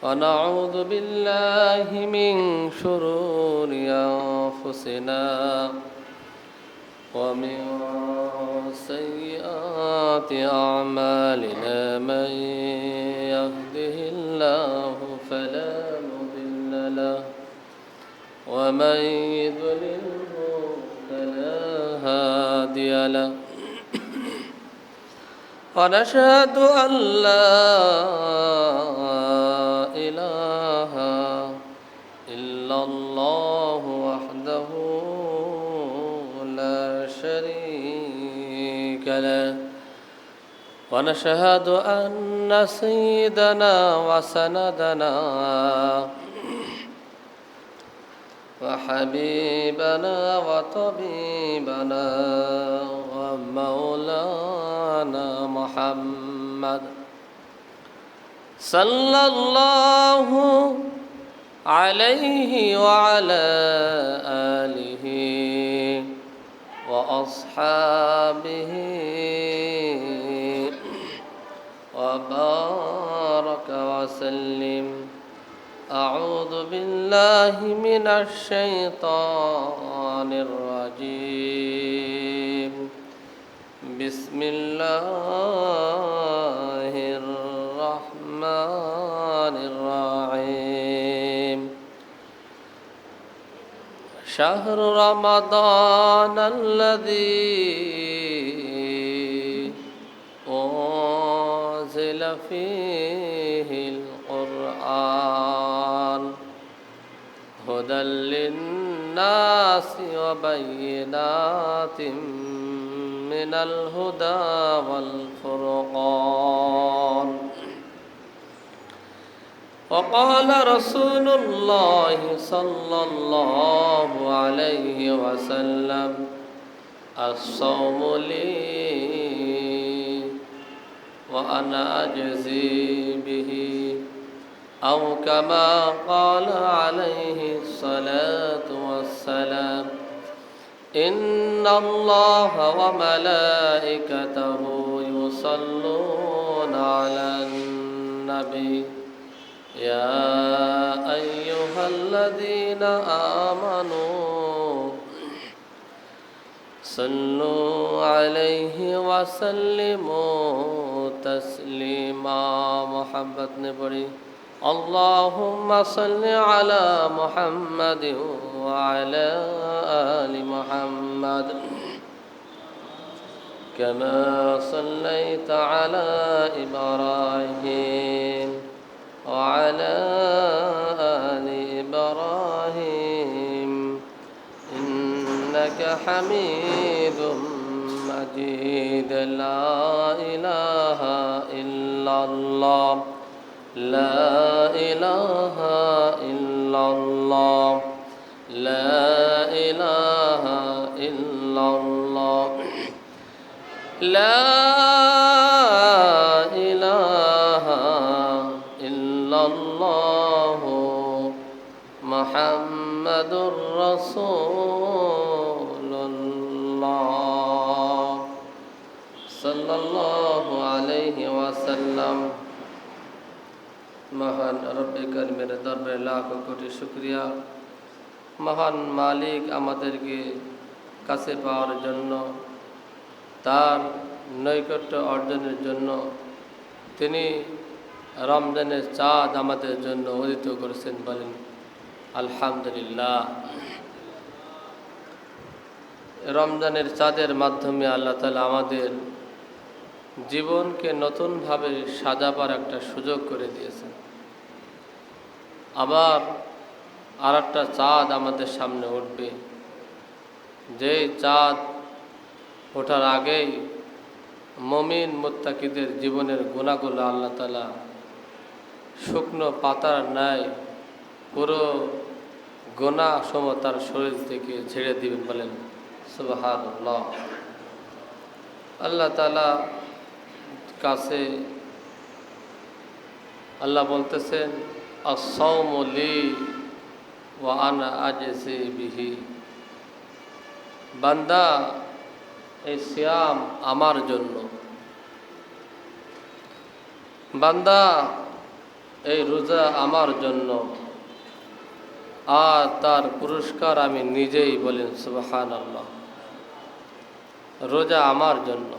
ونعوذ بالله من شرور أنفسنا ومن سيئات أعمالنا من يهده الله فلا مضل له ومن يضلله فلا هادي له ونشهد أن لا إله إلا الله وحده لا شريك له ونشهد أن سيدنا وسندنا وحبيبنا وطبيبنا ومولانا محمد صلى الله عليه وعلى آله وأصحابه وبارك وسلم. أعوذ بالله من الشيطان الرجيم. بسم الله الرحمن الرحيم. شهر رمضان الذي أنزل فيه القرآن هدى للناس وبينات من الهدى والفرقان. وقال رسول الله صلى الله عليه وسلم: الصوم لي وأنا أجزي به، أو كما قال عليه الصلاة والسلام: إن الله وملائكته يصلون على النبي يا أيها الذين آمنوا صلوا عليه وسلموا تسليما. محبت نے پڑھی اللهم صل على محمد وعلى آل محمد كما صليت على إبراهيم وعلى آل إبراهيم إنك حميد مجيد. لا إله إلا الله، لا إله إلا الله، لا إله إلا الله، لا إله إلا الله محمد رسول الله صلى الله عليه وسلم. মহান রব্বে কারিমের দরবারে লাখ কোটি শুকরিয়া। মহান মালিক আমাদেরকে কাছে পাওয়ার জন্য, তার নৈকট্য অর্জনের জন্য তিনি রমজানের চাঁদ আমাদের জন্য উদিত করেছেন। বলেন আলহামদুলিল্লাহ। রমজানের চাঁদের মাধ্যমে আল্লাহ তাআলা আমাদের জীবনকে নতুনভাবে সাজাবার একটা সুযোগ করে দিয়েছেন। আবার আর একটা চাঁদ আমাদের সামনে উঠবে, যেই চাঁদ ওঠার আগেই মুমিন মুত্তাকিদের জীবনের গুনাহগুলো আল্লাহ তাআলা শুকনো পাতার ন্যায় পুরো গুনাহ সমূহ তার শরীর থেকে ঝেড়ে দিবেন। বলেন সুবহানাল্লাহ। আল্লাহ তাআলা কাছে আল্লাহ বলতেছেন আস-সাওমু লি ওয়া আনা আজজি বিহি। বান্দা, এই সিয়াম আমার জন্য। বান্দা, এই রোজা আমার জন্য, আর তার পুরস্কার আমি নিজেই, বলেন সুবহানাল্লাহ। রোজা আমার জন্য,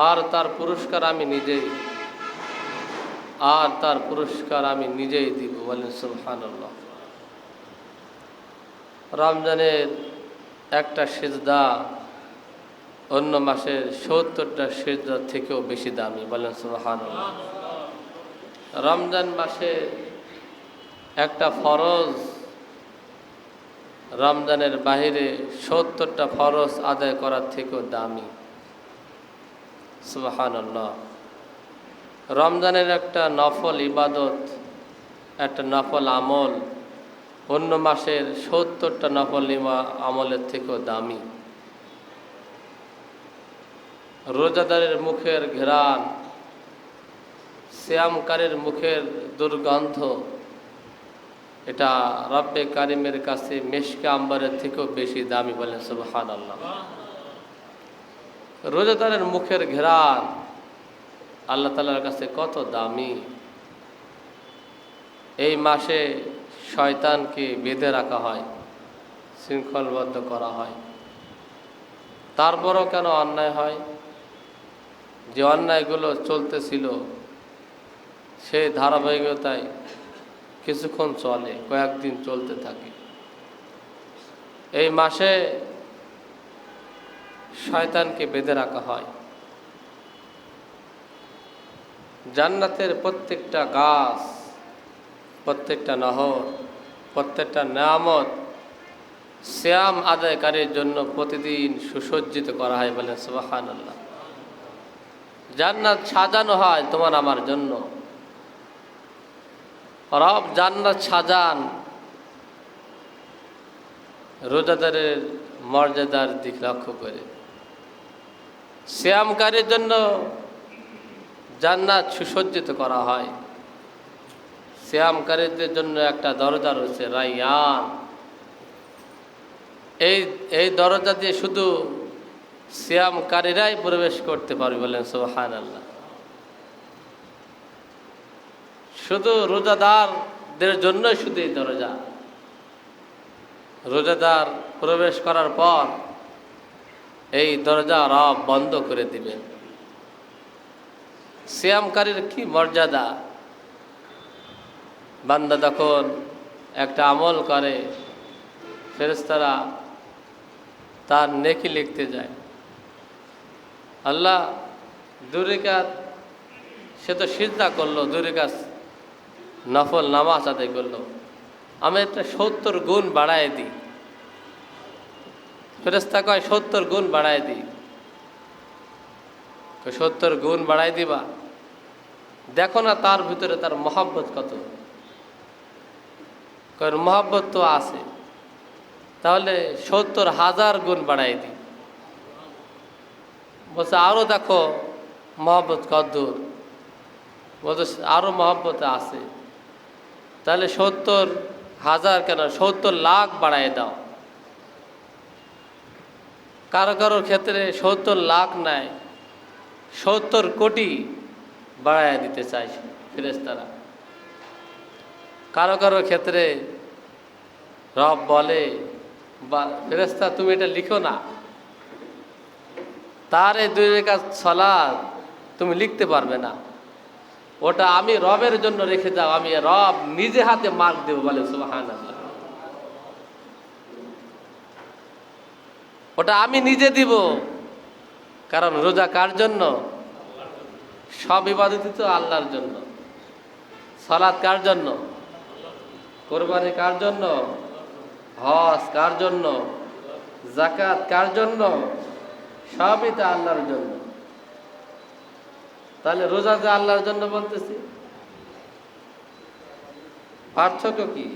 আর তার পুরস্কার আমি নিজেই, আর তার পুরস্কার আমি নিজেই দিব, বলেন সুবহানাল্লাহ। রমজানের একটা সিজদা অন্য মাসের ৭০টা সিজদা থেকেও বেশি দামি, বলেন সুবহানাল্লাহ। রমজান মাসে একটা ফরজ রমজানের বাহিরে ৭০টা ফরজ আদায় করার থেকেও দামি, সুবহানাল্লাহ। রমজানের একটা নফল ইবাদত, একটা নফল আমল অন্য মাসের ৭০টা নফল আমলের থেকেও দামি। রোজাদারের মুখের ঘ্রাণ, সিয়ামকারীর মুখের দুর্গন্ধ, এটা রব্বে কারিমের কাছে মেশকে আম্বরের থেকেও বেশি দামি, বলেন সুবহানাল্লাহ। রোজাদারের মুখের ঘ্রাণ আল্লাহ তাআলার কাছে কত দামি। এই মাসে শয়তানকে বেঁধে রাখা হয়, শৃঙ্খলবদ্ধ করা হয়, তারপরও কেন অন্যায় হয়? যে অন্যায়গুলো চলতেছিল সেই ধারাবাহিকতায় কিছুক্ষণ চলে, কয়েকদিন চলতে থাকে। এই মাসে শয়তানকে বেঁধে রাখা হয়। জান্নাতের প্রত্যেকটা গাছ, প্রত্যেকটা নহর, প্রত্যেকটা নিয়ামত সিয়াম আদায়কারীর জন্য প্রতিদিন সুসজ্জিত করা হয়, বলেন সুবহানাল্লাহ। জান্নাত সাজানো হয় তোমার আমার জন্য। রব জান্নাত সাজান রোজাদারের মর্যাদার দিক লক্ষ্য করে। সিয়ামকারীর জন্য জান্নাত সুসজ্জিত করা হয়। সিয়ামকারীদের জন্য একটা দরজা রয়েছে, রায়্যান। এই দরজা দিয়ে শুধু সিয়ামকারীরাই প্রবেশ করতে পারবে, বলেন সুবহানাল্লাহ। শুধু রোজাদারদের জন্যই শুধু এই দরজা। রোজাদার প্রবেশ করার পর এই দরজা রব বন্ধ করে দিবেন। সিয়ামকারীর কি মর্যাদা! বান্দা যখন একটা আমল করে, ফেরেশতারা তার নেকি লিখতে যায়। আল্লাহ দুই রাকাত সে তো সিজদা করলো, দুই রাকাত নফল নামাজ আদায় করলো, আমি একটা ৭০ গুণ বাড়ায় দিই। ফেরেশতা কয় ৭০ গুণ বাড়ায় দিই। ৭০ গুণ বাড়াই দিবা? দেখো না তার ভিতরে তার মহব্বত কত। মহব্বত তো আছে, তাহলে ৭০,০০০ গুণ বাড়াই দিই। বলছে আরও দেখো মহব্বত কত দূর। বলছে আরও মহব্বত আছে, তাহলে ৭০,০০০ কেন ৭০ লাখ বাড়াই দাও। কারো কারোর ক্ষেত্রে ৭০ লাখ নাই, ৭০ কোটি বাড়াই দিতে চাইছে ফেরেশতারা। কারো কারো ক্ষেত্রে রব বলে, ফেরেশতা তুমি এটা লিখো না, তার এই 2 রাকাত সালাত তুমি লিখতে পারবে না, ওটা আমি রবের জন্য রেখে যাও, আমি রব নিজে হাতে মার্ক দেব, বলে সুবহানাল্লাহ। ওটা আমি নিজে দিব। কারণ রোজা কার জন্য? সব ইবাদতই তো আল্লাহর জন্য। সালাত কার জন্য? কোরবানি কার জন্য? হজ কার জন্য? যাকাত কার জন্য? সবই তো আল্লাহর জন্য। তাহলে রোজা যে আল্লাহর জন্য বলতেছি, পার্থক্য কি?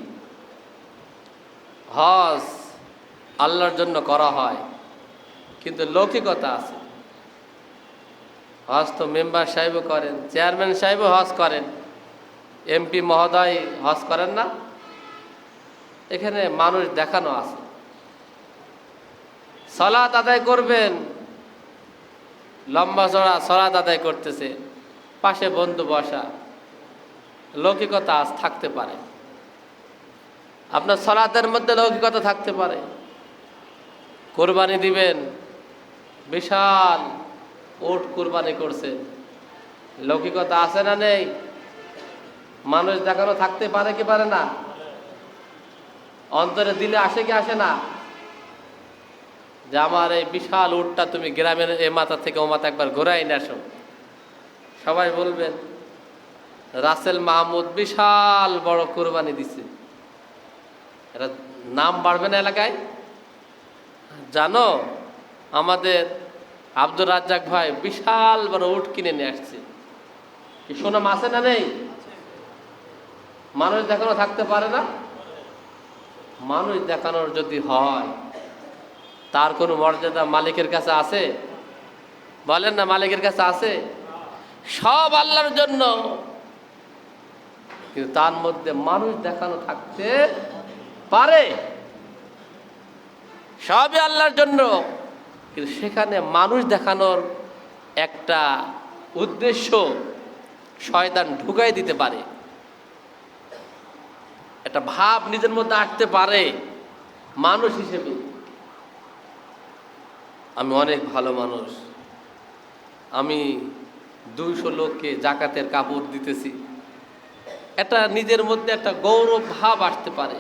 হজ আল্লাহর জন্য করা হয়, কিন্তু লৌকিকতা আছে। হজ তো মেম্বার সাহেবও করেন, চেয়ারম্যান সাহেবও হজ করেন, এমপি মহোদয় হজ করেন না। এখানে মানুষ দেখানো আছে। সালাত আদায় করবেন, লম্বা চড়া সালাত আদায় করতেছে, পাশে বন্ধু বসা, লৌকিকতা আজ থাকতে পারে, আপনার সালাতের মধ্যে লৌকিকতা থাকতে পারে। কোরবানি দিবেন, বিশাল উট কোরবানি করছেন, লৌকিকতা আছে না নেই? মানুষ দেখানো থাকতে পারে কি পারে না? অন্তরে দিলে আসে কি আসে না? যে আমার এই বিশাল উটটা তুমি গ্রামের এ মাথা থেকে ও মাথা একবার ঘোরাই নিয়ে আসো। সবাই বলবেন রাসেল মাহমুদ বিশাল বড় কোরবানি দিছে, এটা নাম বাড়বে না এলাকায়? জানো আমাদের আব্দুর রাজ্জাক ভাই বিশাল বড় উট কিনে নিয়ে আসছে, কি সুনাম আছে না নেই? মানুষ দেখানো থাকতে পারে না? মানুষ দেখানোর যদি হয় তার কোনো মর্যাদা মালিকের কাছে আছে? বলেন না, মালিকের কাছে আছে? সব আল্লাহর জন্য, কিন্তু তার মধ্যে মানুষ দেখানো থাকতে পারে। সবই আল্লাহর জন্য, কিন্তু সেখানে মানুষ দেখানোর একটা উদ্দেশ্য শয়তান ঢুকাই দিতে পারে, একটা ভাব নিজের মধ্যে আসতে পারে মানুষ হিসেবে আমি অনেক ভালো মানুষ, আমি 200 লোককে জাকাতের কাপড় দিতেছি, এটা নিজের মধ্যে একটা গৌরব ভাব আসতে পারে।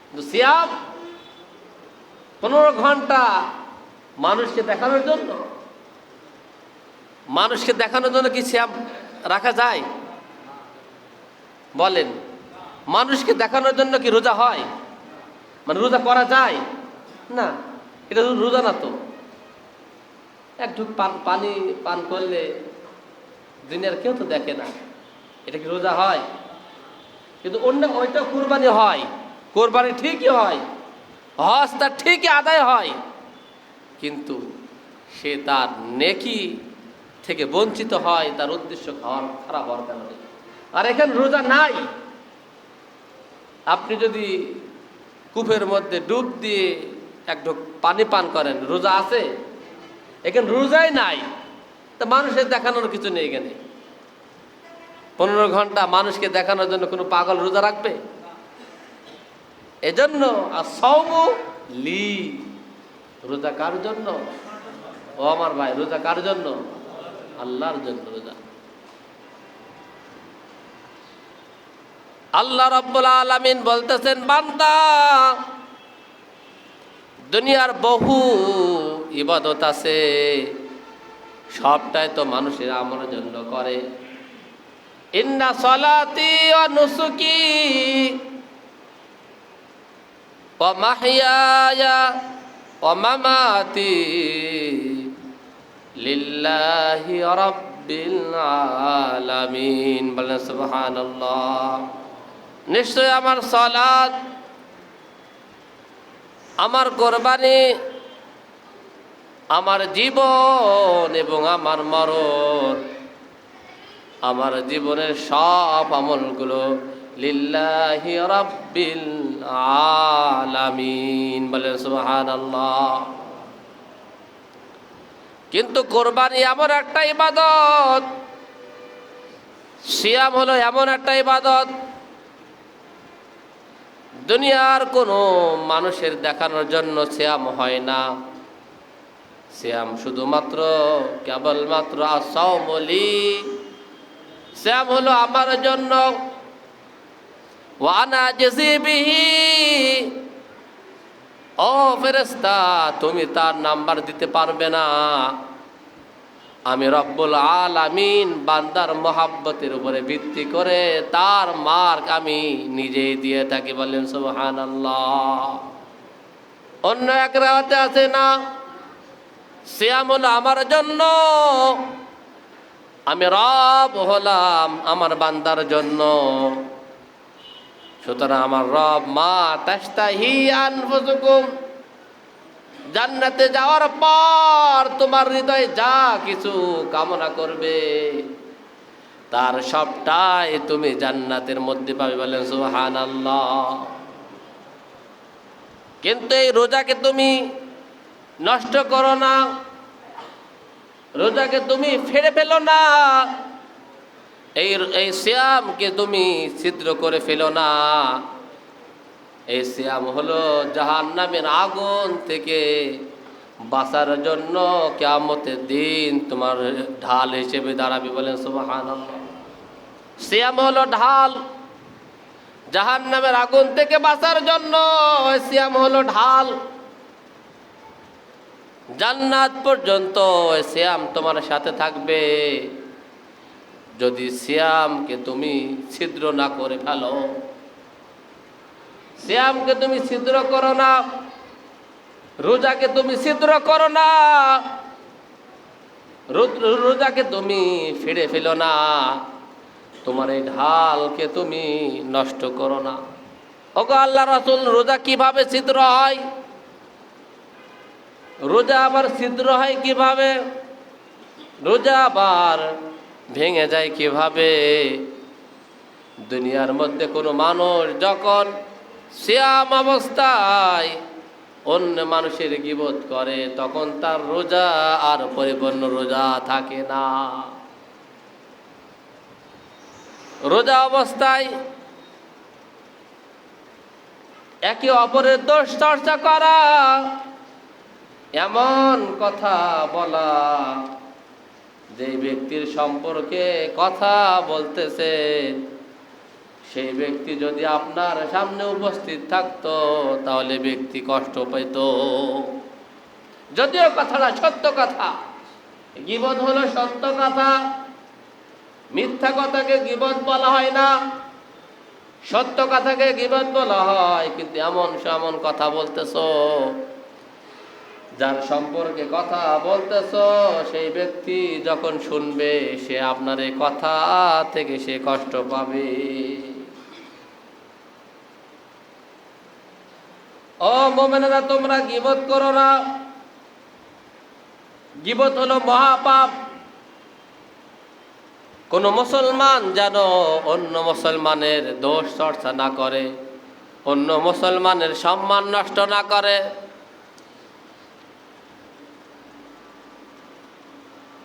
কিন্তু সিয়াম 15 ঘন্টা মানুষকে দেখানোর জন্য, মানুষকে দেখানোর জন্য কি সিয়াম রাখা যায়? বলেন, মানুষকে দেখানোর জন্য কি রোজা হয়? মানে রোজা করা যায় না, এটা রোজা না তো। এক ঢুক পানি পান করলে দুনিয়ার কেউ তো দেখে না, এটা কি রোজা হয়? কিন্তু অন্য ওইটা কোরবানি হয়, কোরবানি ঠিকই হয়, হজ তার ঠিকই আদায় হয়, কিন্তু সে তার নেকি থেকে বঞ্চিত হয়, তার উদ্দেশ্য খারাপ হওয়ার কারণে। আর এখানে রোজা নাই, আপনি যদি কূপের মধ্যে ডুব দিয়ে এক ঢোক পানি পান করেন, রোজা আছে? এখানে রোজাই নাই, তা মানুষের দেখানোর কিছু নেই এখানে। 15 ঘন্টা মানুষকে দেখানোর জন্য কোনো পাগল রোজা রাখবে? এজন্য আসসাওমু লি, রোজা কার জন্য? ও আমার ভাই, রোজা কার জন্য? আল্লাহর জন্য রোজা। আল্লাহ রাব্বুল আলামিন বলতেছেন, বান্দা দুনিয়ার বহু ইবাদত আছে, সবটাই তো মানুষের আমলের জন্য করে। ইন্না সলাতি ওয়া নুসুকি ওয়া মাহইয়ায়া ওয়া মামাতি লিল্লাহি রাব্বিল আলামিন। বলেন সুবহানাল্লাহ। নিশ্চয় আমার সালাত, আমার কোরবানি, আমার জীবন এবং আমার মরণ, আমার জীবনের সব আমলগুলো লিল্লাহি রাব্বিল আলামিন। বলেন সুবহানাল্লাহ। কিন্তু কোরবানি এমন একটা ইবাদত, সিয়াম হলো এমন একটা ইবাদত, দুনিয়ার কোনো মানুষের দেখানোর জন্য সিয়াম হয় না। সিয়াম শুধুমাত্র কেবলমাত্র আসসাওমু লি, সিয়াম হলো আমার জন্য। ওয়া আনা আজজি বিহি, ও ফেরেশতা তুমি তার নাম্বার দিতে পারবে না, আমি রব্বুল আলামিন বান্দার মহাব্বতের উপরে ভিত্তি করে তার মার্ক আমি নিজেই দিয়ে থাকি। বলেন সুবহানাল্লাহ। অন্য এক রাতে আছে না, সিয়াম হলো আমার জন্য, আমি রব হলাম আমার বান্দার জন্য। সুতরাং আমার রব, মা তাশতাহি আনফুসুকুম, জান্নাতে যাওয়ার পর তোমার হৃদয় যা কিছু কামনা করবে তার সবটাই তুমি জান্নাতের মধ্যে পাবে। বলেন সুবহানাল্লাহ। কিন্তু এই রোজাকে তুমি নষ্ট করো না, রোজাকে তুমি ফেলে ফেলো না, এই এই সিয়ামকে তুমি ছিদ্র করে ফেলো না। এই সিয়াম হলো জাহান্নামের আগুন থেকে বাঁচার জন্য কিয়ামতের দিন তোমার ঢাল হিসেবে দাঁড়াবে। বলেন সুবহানাল্লাহ। সিয়াম হলো ঢাল, জাহান্নামের আগুন থেকে বাঁচার জন্য সিয়াম হলো ঢাল। জান্নাত পর্যন্ত সিয়াম তোমার সাথে থাকবে যদি সিয়ামকে তুমি ছিদ্র না করে ফেলো। সিয়ামকে তুমি ছিদ্র করো না, রোজাকে তুমি ছিদ্র করো না, রোজাকে তুমি ফিরে ফেলো না, তোমার এই ঢালকে তুমি নষ্ট করো না। ওগো আল্লাহ রাসূল, রোজা কিভাবে ছিদ্র হয়? রোজা আবার ছিদ্র হয় কিভাবে? রোজা আবার ভেঙে যায় কিভাবে? দুনিয়ার মধ্যে কোনো মানুষ যখন সিয়াম অবস্থায় অন্য মানুষের গীবত করে তখন তার রোজা আর পরিপূর্ণ রোজা থাকে না। রোজা অবস্থায় একে অপরের দোষ চর্চা করা, এমন কথা বলা, যে ব্যক্তির সম্পর্কে কথা বলতেছে সেই ব্যক্তি যদি আপনার সামনে উপস্থিত থাকতো তাহলে ব্যক্তি কষ্ট পেত। যদিও কথাটা সত্য কথা, গীবত হলো সত্য কথা, মিথ্যা কথাকে গীবত বলা হয় না, সত্য কথাকে গীবত বলা হয়। কিন্তু এমন কথা বলতেছো, যার সম্পর্কে কথা বলতেছো সেই ব্যক্তি যখন শুনবে সে আপনার এই কথা থেকে সে কষ্ট পাবে। ও মুমিনেরা, তোমরা গীবত করো না। গীবত হলো মহাপাপ। কোন মুসলমান যেন অন্য মুসলমানের দোষ চর্চা না করে, অন্য মুসলমানের সম্মান নষ্ট না করে,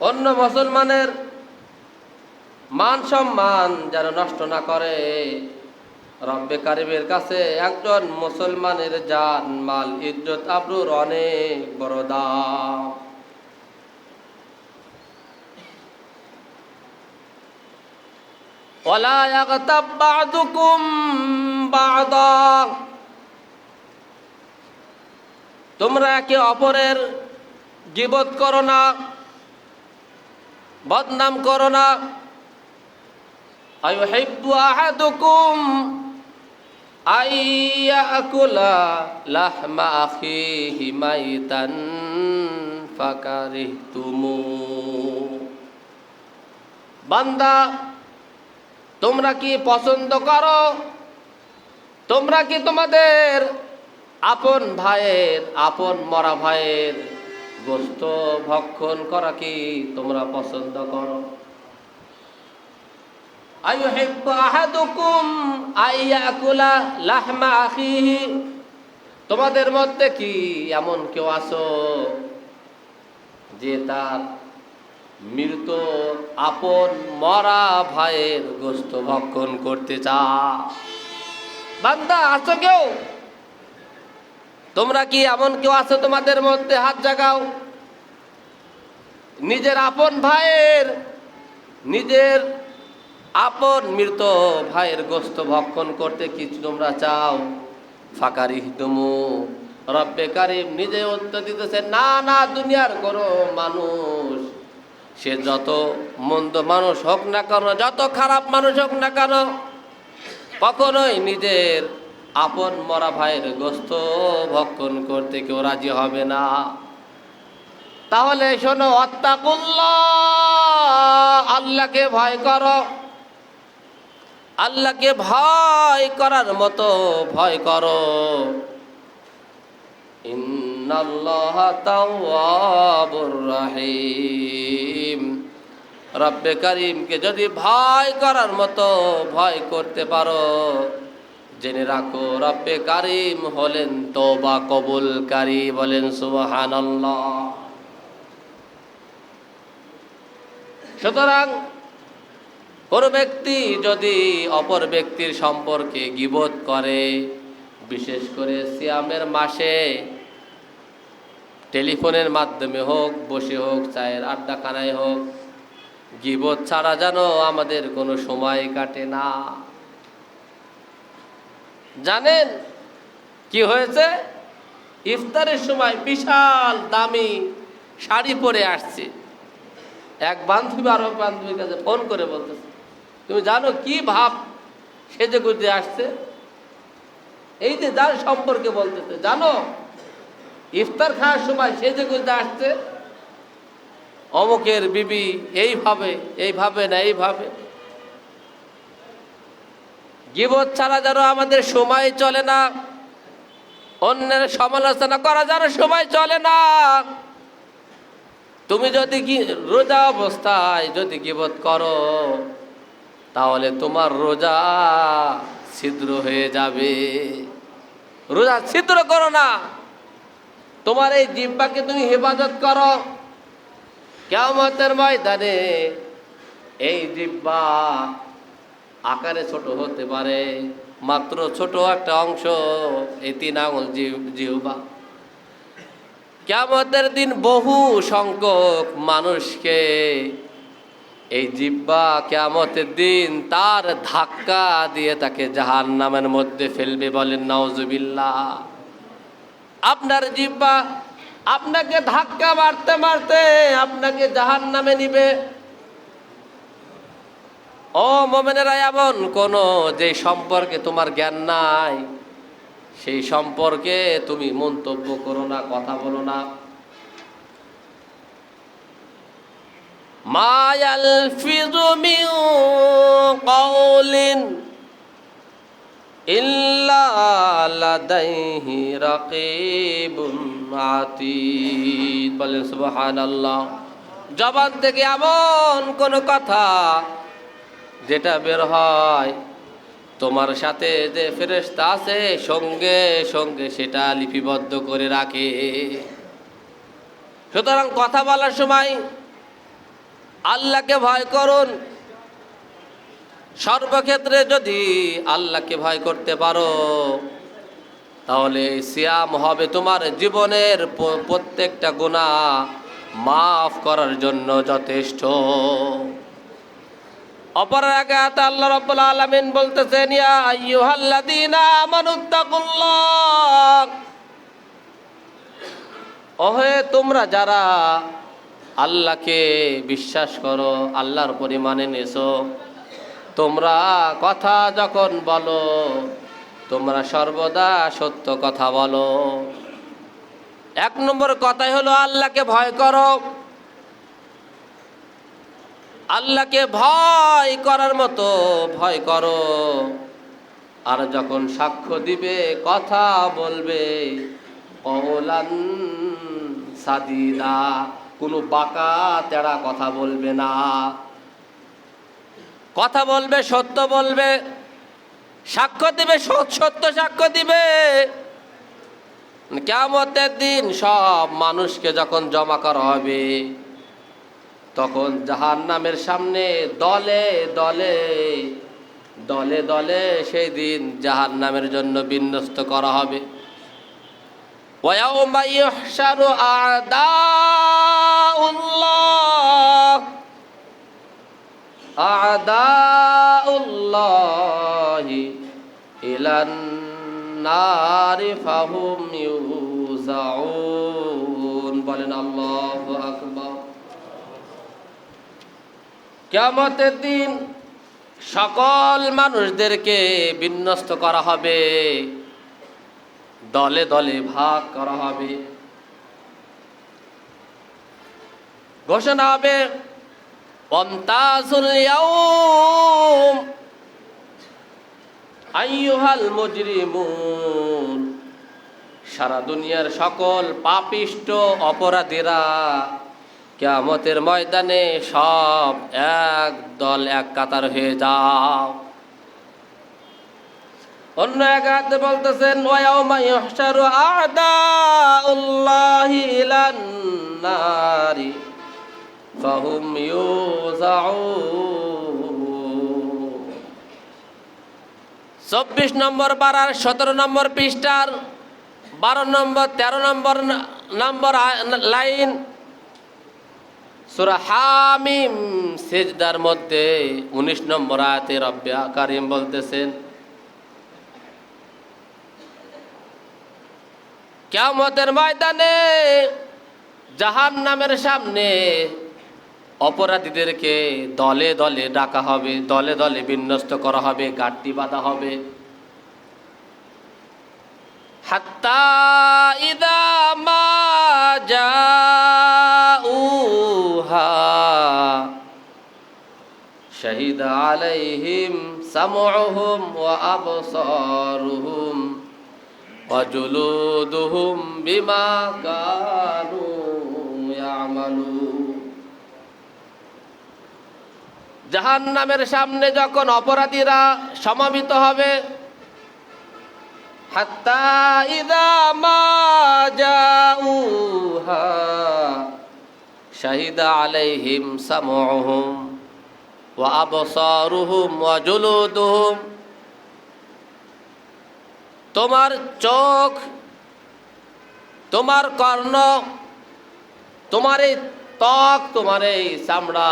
অন্য মুসলমানের মান সম্মান যেন নষ্ট না করে। রব্বে কারিমের কাছে একজন মুসলমানের জান, মাল, ইজ্জত, আবরুর অনেক বড় দাম। ওয়ালা ইয়াগতাব বা'দুকুম বা'দা, তোমরা একে অপরের গীবত করো না, বদনাম করো না। আইয়ুহিব্বু আহাদুকুম আইয়াকুলা লাহমা আখিহি মাইতান ফাকারিহতুমু। বান্দা, তোমরা কি পছন্দ করো, তোমরা কি তোমাদের আপন ভাইয়ের, আপন মরা ভাইয়ের গোশত ভক্ষণ করা কি তোমরা পছন্দ করো? আইয়ুহিব্বু আহাদুকুম আইয়াকুলা লাহমা আখিহি, তোমাদের মধ্যে কি এমন কেউ আছো যে তার মৃত আপন মরা ভাইয়ের গোশত ভক্ষণ করতে চায়? বান্দা, আছো কেউ? তোমরা কি এমন কেউ আছো তোমাদের মধ্যে? হাত জাগাও। নিজের আপন ভাইয়ের, নিজের আপন মৃত ভাইয়ের গোশত ভক্ষণ করতে কি তোমরা চাও? ফাকারিহতুমু, রব্বে কারিম নিজে উত্তর দিতেছে, না না, দুনিয়ার কোনো মানুষ, সে যত মন্দ মানুষ হোক না কেন, যত খারাপ মানুষ হোক না কেন, কখনোই নিজের আপন মরা ভাইয়ের গোশত ভক্ষণ করতে কেউ রাজি হবে না। তাহলে শোনো, আত্তাকুল্লাহ, আল্লাহকে ভয় করো। আল্লাহকে ভয় করার মতো ভয় করো। ইন্নাল্লাহা তাওয়াবুর রহিম, রব্বে কারিমকে যদি ভয় করার মতো ভয় করতে পারো, জেনে রাখো রব্বে কারিম হলেন তওবা কবুলকারী। বলেন সুবহানাল্লাহ। সুতরাং কোনো ব্যক্তি যদি অপর ব্যক্তির সম্পর্কে গীবত করে, বিশেষ করে সিয়ামের মাসে টেলিফোনের মাধ্যমে হোক, বসে হোক, চায়ের আড্ডাখানায় হোক, গীবত ছাড়া যেন আমাদের কোনো সময় কাটে না। জানেন কি হয়েছে? ইফতারের সময় বিশাল দামি শাড়ি পরে আসছে, এক বান্ধবী আরো বান্ধবীর কাছে ফোন করে বলতেছে, তুমি জানো কি ভাব সেজে গুজে আসছে? এই যে যার সম্পর্কে বলতেছে, জানো ইফতার খাওয়ার সময় সেজে গুজে আসছে অমুকের বিবি, এইভাবে না এইভাবে। গীবত ছাড়া যেন আমাদের সময় চলে না, অন্যের সমালোচনা করা যেন সময় চলে না। তুমি যদি রোজা অবস্থায় যদি গীবত করো, তাহলে তোমার রোজা ছিদ্র হয়ে যাবে। রোজা ছিদ্র করো না, তোমার এই জিহ্বাকে তুমি হেফাজত করো। কিয়ামতের ময়দানে এই জিহ্বা আকারে ছোট হতে পারে, মাত্র ছোট একটা অংশ, এই 3 আঙুল জিহ্বা। কিয়ামতের দিন বহু সংখ্যক মানুষকে এই জিহ্বা কিয়ামতের দিন তার ধাক্কা দিয়ে তাকে জাহান্নামের মধ্যে ফেলবে। বলেন নাউজুবিল্লাহ। আপনার জিহ্বা আপনাকে ধাক্কা মারতে মারতে আপনাকে জাহান্নামে নিবে। ও মুমিনেরা, এমন কোন যে সম্পর্কে তোমার জ্ঞান নাই, সেই সম্পর্কে তুমি মন্তব্য করো না, কথা বলো না। মা ইয়ালফিযু মিন কাওলিন ইল্লা লাদাইহি রাকীবুন আতীদ। বলেন সুবহানাল্লাহ। জবান থেকে এমন কোন কথা যেটা বের হয়, তোমার সাথে যে ফেরেশতা আছে সঙ্গে সঙ্গে সেটা লিপিবদ্ধ করে রাখে। সুতরাং কথা বলার সময় আল্লাহকে ভয় করুন। সর্বক্ষেত্রে যদি আল্লাহকে ভয় করতে পারো, তাহলে সিয়াম হবে তোমার জীবনের প্রত্যেকটা গুনাহ মাফ করার জন্য যথেষ্ট। অপর আয়াতে আল্লাহ রাব্বুল আলামিন বলতেছেন, ইয়া আইয়ুহাল্লাযীনা আমানুত্তাকুল্লাহ, ওহে তোমরা যারা আল্লাহকে বিশ্বাস করো, আল্লাহর উপরে মানে নেছো, তোমরা কথা যখন বলো তোমরা সর্বদা সত্য কথা বলো। 1 নম্বর কথাই হলো আল্লাহকে ভয় করো। আল্লাহকে ভয় করার মতো ভয় করো। আর যখন সাক্ষ্য দিবে, কথা বলবে, কওলান সাদিদা, কোনো বাঁকা তেড়া কথা বলবে না। কথা বলবে, সত্য বলবে, সাক্ষ্য দিবে, সত্য সাক্ষ্য দিবে। কিয়ামতের দিন সব মানুষকে যখন জমা করা হবে, তখন জাহান্নামের সামনে দলে দলে দলে দলে সেই দিন জাহান্নামের জন্য বিন্যস্ত করা হবে। ওয়ায়াউমা ইউহশারু আ'দাউল্লাহি ইলান নারি ফাহুম ইউযাউন। বলেন আল্লাহু আকবার। কিয়ামতের দিন সকল মানুষদেরকে বিন্যস্ত করা হবে, দলে দলে ভাগ করা হবে। ঘোষণা হবে, ওয়ামতাজুল ইয়াউম আইয়ুহাল মুজরিমুন। সারা দুনিয়ার সকল পাপিষ্ট অপরাধীরা কিয়ামতের ময়দানে সব এক দল, এক কাতার হয়ে যাও। অন্য এক আয়াতে বলতেছেন, ওয়ায়াউমা ইউহশারু আ'দাউল্লাহি ইলান নারি ফাহুম ইউযাউন। 24 নম্বর পারার 17 নম্বর পৃষ্ঠার 12 নম্বর 13 নম্বর লাইন সূরা হামিম সিজদার মধ্যে 19 নম্বর আয়াতে রব্বে কারীম বলতেছেন, কিয়ামতের ময়দানে জাহান্নামের সামনে অপরাধীদেরকে দলে দলে ডাকা হবে, দলে দলে বিন্যস্ত করা হবে, গাঁটটি বাঁধা হবে। হাত্তা ইদা মা জাউহা শাহিদা আলাইহিম সামউহুম ওয়া আবসারুহুম ওয়া জুলুদুহুম বিমা কানু ইয়ামালুন। জাহান্নামের সামনে যখন অপরাধীরা সমাবেত হবে, হাত্তা ইযা মা জাউহা শাহিদা আলাইহিম সামউহুম ওয়া আবসারুহুম ওয়া জুলুদুহুম। তোমার চোখ, তোমার কর্ণ, তোমার এই ত্বক, তোমার এই চামড়া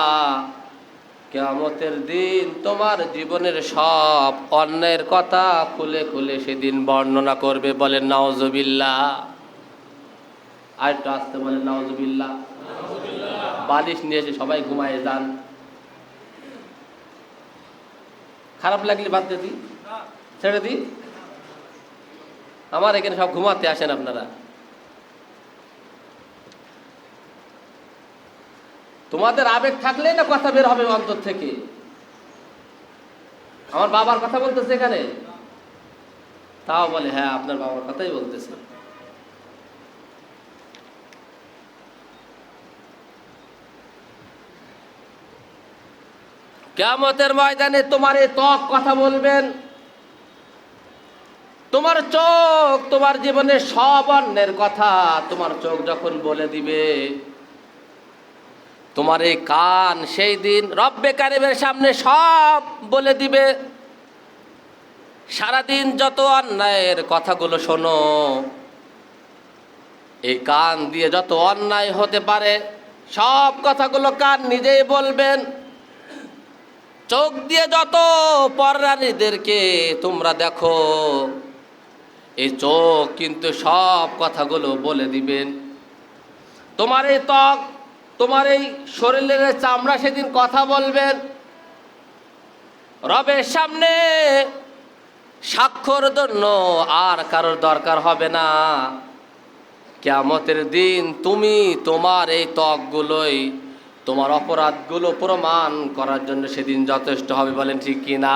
কিয়ামতের দিন তোমার জীবনের সব অন্যায়ের কথা খুলে খুলে সেদিন বর্ণনা করবে। বলেন নাউজুবিল্লাহ। আর একটু আসতে বলেন নাউজুবিল্লাহ। বালিশ নিয়ে এসে সবাই ঘুমায় যান। খারাপ লাগলে বাদ দিয়ে দিই, ছেড়ে দিই। আমার এখানে সব ঘুমাতে আসেন আপনারা। তোমাদের আবেগ থাকলে না কথা বের হবে অন্তর থেকে। আমার বাবার কথা বলতেছে এখানে, তাও বলে হ্যাঁ আপনার বাবার কথাই বলতেছে। কিয়ামতের ময়দানে তোমার এই ত্বক কথা বলবেন, তোমার চোখ তোমার জীবনের সব অন্যের কথা তোমার চোখ যখন বলে দিবে, তোমার এই কান সেই দিন রব্বে কারিমের সামনে সব বলে দিবে। সারাদিন যত অন্যায়ের কথাগুলো শোনো, এই কান দিয়ে যত অন্যায় হতে পারে সব কথাগুলো কান নিজেই বলবেন। চোখ দিয়ে যত পরনারীদেরকে তোমরা দেখো, এই চোখ কিন্তু সব কথাগুলো বলে দিবেন। তোমার এই ত্বক, তোমার এই শরীরের চামড়া সেদিন কথা বলবেন। রবের সামনে সাক্ষ্যর জন্য আর কারোর দরকার হবে না। কিয়ামতের দিন তুমি তোমার এই ত্বকগুলোই তোমার অপরাধগুলো প্রমাণ করার জন্য সেদিন যথেষ্ট হবে। বলেন ঠিক কিনা?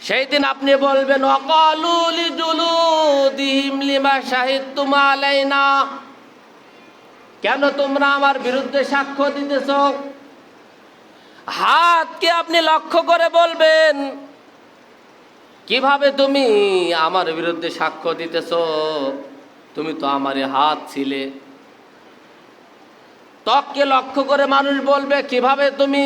সেই দিন আপনি বলবেন ওয়াকালু লিজুলুদিহিম লিমা শাহিদতুম আলাইনা, কেন তোমরা আমার বিরুদ্ধে সাক্ষ্য দিতেছ? হাতকে আপনি লক্ষ্য করে বলবেন, কিভাবে তুমি আমার বিরুদ্ধে সাক্ষ্য দিতেছ? তুমি তো আমারই হাত ছিলে। ত্বককে লক্ষ্য করে মানুষ বলবে, কিভাবে তুমি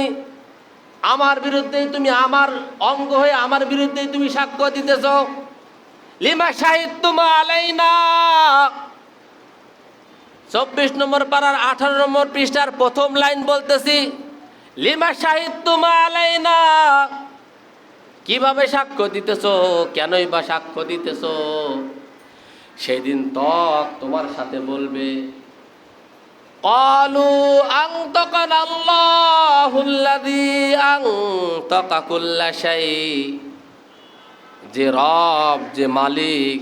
আমার বিরুদ্ধে, তুমি আমার অঙ্গ হয়ে আমার বিরুদ্ধে তুমি সাক্ষ্য দিতেছ? লিমা শাহিদতুম আলাইনা, 24 নম্বর পারার 18 নম্বর পৃষ্ঠার প্রথম লাইন বলতেছি, লিমা শাহিদতুম আলাইনা, কিভাবে সাক্ষ্য দিতেছ, কেনই বা সাক্ষ্য দিতেছ? সেদিন ত্বক তোমার সাথে বলবে, ক্বালু আনতাকানা আল্লাহুল্লাযী আনতাকা কুল্লা শাই, যে রব, যে মালিক,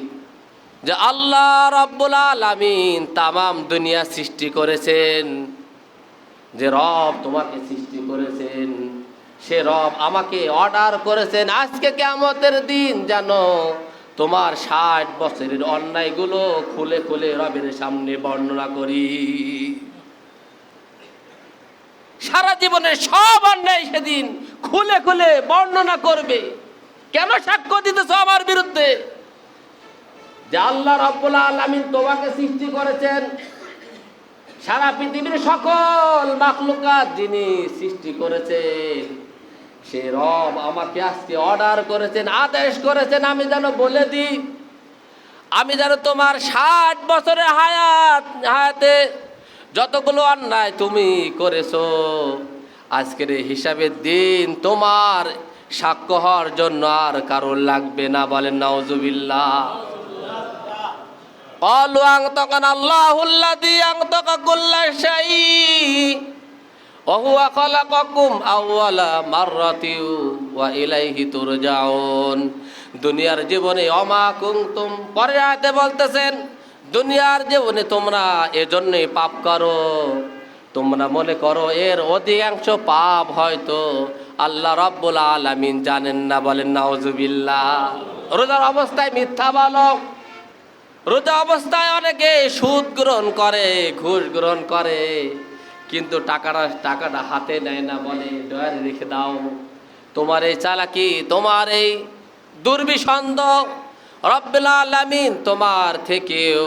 যে আল্লাহ রব্বুল আলামিন তামাম দুনিয়া সৃষ্টি করেছেন, যে রব তোমাকে সৃষ্টি করেছেন, সে রব আমাকে অর্ডার করেছেন আজকে কিয়ামতের দিন যেন তোমার 60 বছরের অন্যায়গুলো খুলে খুলে রবের সামনে বর্ণনা করি। সারা জীবনের সব অন্যায় সেদিন খুলে খুলে বর্ণনা করবে। কেন সাক্ষ্য দিতেছ আমার বিরুদ্ধে? যে আল্লাহ রাব্বুল আলামিন তোমাকে সৃষ্টি করেছেন, সারা পৃথিবীর সকল মাখলুকাত যিনি সৃষ্টি করেছেন, সে রব আমাকে আজকে অর্ডার করেছেন, আদেশ করেছেন আমি যেন বলে দিই, আমি যেন তোমার 60 বছরের হায়াতে যতগুলো অন্যায় তুমি করেছো আজকের এই হিসাবের দিন তোমার সাক্ষ্য হওয়ার জন্য আর কারোর লাগবে না। বলেন নাউজুবিল্লাহ। ক্বালু আনতাকানা আল্লাহুল্লাযী আনতাকা কুল্লা শাই ওয়া হুয়া খালাকাকুম আউওয়ালা মাররাতিন ওয়া ইলাইহি তুরজাউন। দুনিয়ার জীবনে অমা কুনতুম, পরের আয়াতে বলতেছেন দুনিয়ার জীবনে তোমরা এজন্যই পাপ করো, তোমরা মনে করো এর অধিকাংশ পাপ হয়তো আল্লাহ রাব্বুল আলামিন জানেন না। বলেন নাউজুবিল্লাহ। রোজার অবস্থায় মিথ্যা বলো, রোজা অবস্থায় অনেকে সুদ গ্রহণ করে, ঘুষ গ্রহণ করে, কিন্তু টাকাটা হাতে নেয় না, বলে ডয়ারে রেখে দাও। তোমার এই চালাকি, তোমার এই দুর্বিসন্দ রব্বুল আলামিন তোমার থেকেও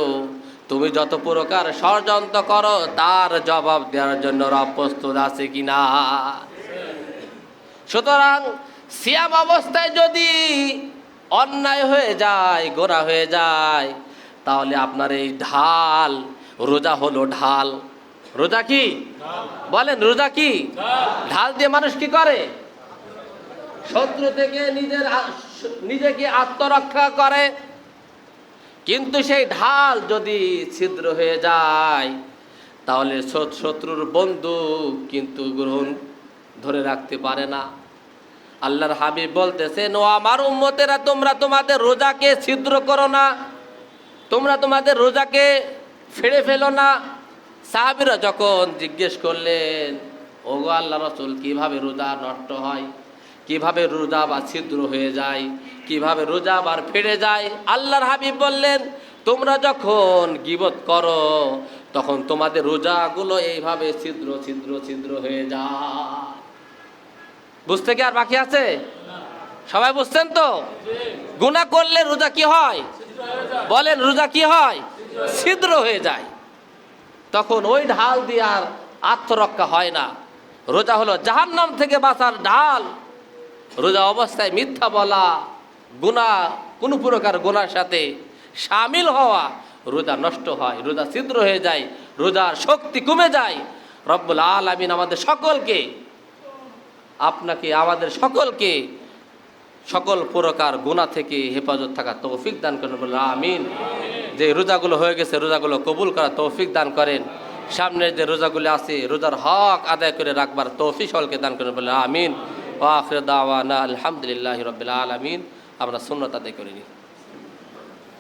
তুমি যত প্রকার ষড়যন্ত্র করো তার জবাব দেওয়ার জন্য রব প্রস্তুত আছে কিনা। সুতরাং সিয়াম অবস্থায় যদি অন্যায় হয়ে যায়, গোনা হয়ে যায়, তাহলে আপনার এই ঢাল, রোজা হলো ঢাল। রোজা কি বলেন? রোজা কি? ঢাল দিয়ে মানুষ কি করে? শত্রু থেকে নিজেকে আত্মরক্ষা করে। কিন্তু সেই ঢাল যদি ছিদ্র হয়ে যায় তাহলে শত্রুর বন্দুক কিন্তু ধরে রাখতে পারে না। আল্লাহর হাবিব বলতেছেন, ও আমার উম্মতেরা, তোমরা তোমাদের রোজাকে ছিদ্র করো না, তোমরা তোমাদের রোজাকে ফেড়ে ফেলো না। সাহাবীরা যখন জিজ্ঞেস করলেন, ওগো আল্লাহ রাসূল, কিভাবে রোজা নষ্ট হয়, কিভাবে রোজা বা ছিদ্র হয়ে যায়, কিভাবে রোজা আবার ফেড়ে যায়? আল্লাহর হাবিব বললেন, তোমরা যখন গীবত করো তখন তোমাদের রোজাগুলো এইভাবে ছিদ্র ছিদ্র ছিদ্র হয়ে যায়। বুঝতে কি আর বাকি আছে? সবাই বুঝছেন তো? গুনাহ করলে রোজা কি হয় বলেন? রোজা কি হয়? ছিদ্র হয়ে যায়। তখন ওই ঢাল দিয়ে আর আত্মরক্ষা হয় না। রোজা হলো জাহান্নাম থেকে বাঁচার ঢাল। রোজা অবস্থায় মিথ্যা বলা, গুনাহ, কোনো প্রকার গুনার সাথে শামিল হওয়া, রোজা নষ্ট হয়, রোজা ছিদ্র হয়ে যায়, রোজার শক্তি কমে যায়। রব্বুল আলামিন আমাদের সকলকে, আপনাকে, আমাদের সকলকে সকল প্রকার গুনাহ থেকে হেফাজত থাকার তৌফিক দান করেন, বলে আমিন। যে রোজাগুলো হয়ে গেছে রোজাগুলো কবুল করার তৌফিক দান করেন। সামনের যে রোজাগুলো আছে রোজার হক আদায় করে রাখবার তৌফিক সকলকে দান করেন, বলে আমিন। ওয়া আখিরু দাওয়ানা আলহামদুলিল্লাহি রাব্বিল আলামিন। আমরা সুন্নাত আদায় করিনি।